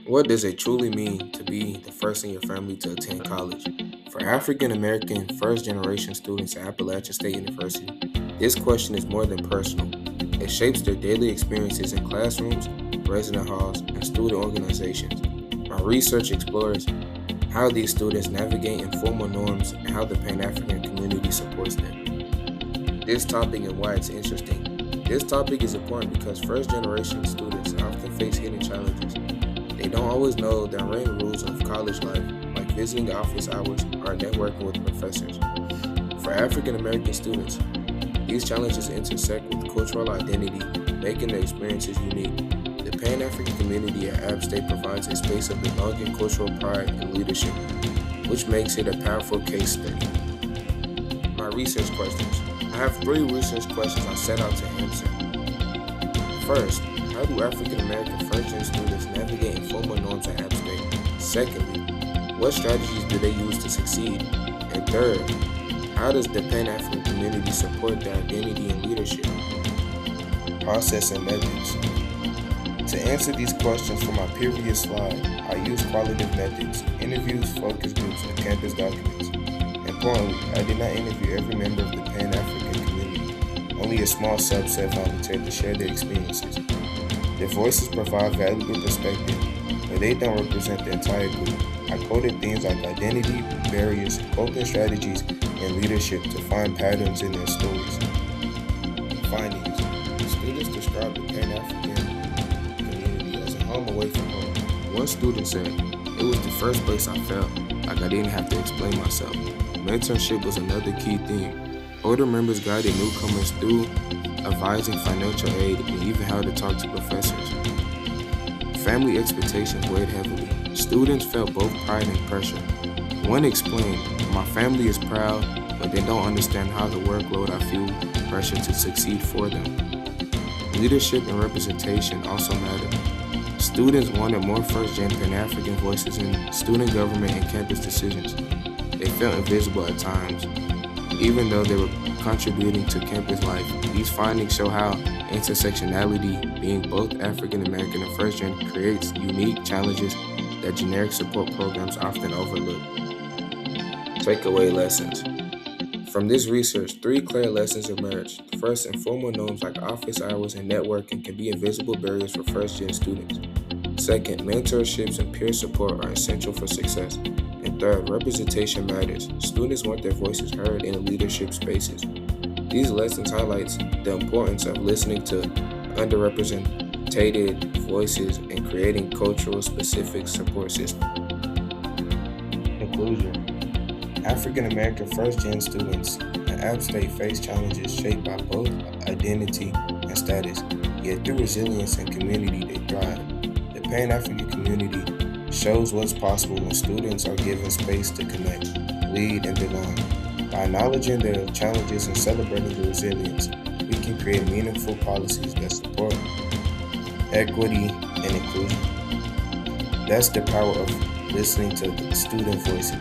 What does it truly mean to be the first in your family to attend college? For African American first generation students at Appalachian State University, this question is more than personal. It shapes their daily experiences in classrooms, resident halls, and student organizations. My research explores how these students navigate informal norms and how the Pan African community supports them. This topic and why it's interesting. This topic is important because first generation students often face hidden challenges. They don't always know the unwritten rules of college life, like visiting office hours or networking with professors. For African American students, these challenges intersect with cultural identity, making their experiences unique. The Pan African community at App State provides a space of belonging, cultural pride, and leadership, which makes it a powerful case study. My research questions. I have three research questions I set out to answer. First, how do African American first-gen students navigate informal norms at App State? Secondly, what strategies do they use to succeed? And third, how does the Pan-African community support their identity and leadership? Process and methods. To answer these questions from my previous slide, I used qualitative methods, interviews, focus groups, and campus documents. Importantly, I did not interview every member of the Pan-African community. Only a small subset volunteered to share their experiences. Their voices provide valuable perspective, but they don't represent the entire group. I quoted themes like identity, barriers, coping strategies, and leadership to find patterns in their stories. Findings. Students describe the Pan-African community as a home away from home. One student said, "It was the first place I felt like I didn't have to explain myself." Mentorship was another key theme. Older members guided newcomers through advising financial aid and even how to talk to professors. Family expectations weighed heavily. Students felt both pride and pressure. One explained, "My family is proud, but they don't understand how the workload I feel pressure to succeed for them." Leadership and representation also mattered. Students wanted more first-gen Pan-African voices in student government and campus decisions. They felt invisible at times, even though they were contributing to campus life. These findings show how intersectionality, being both African American and first gen, creates unique challenges that generic support programs often overlook. Takeaway lessons. From this research, three clear lessons emerged. First, informal norms like office hours and networking can be invisible barriers for first gen students. Second, mentorships and peer support are essential for success. And third, representation matters. Students want their voices heard in leadership spaces. These lessons highlight the importance of listening to underrepresented voices and creating cultural specific support systems. Conclusion. African American first gen students at App State face challenges shaped by both identity and status, yet through resilience and community they thrive. The Pan African community shows what's possible when students are given space to connect, lead, and belong. By acknowledging their challenges and celebrating their resilience, we can create meaningful policies that support equity and inclusion. That's the power of listening to the student voices.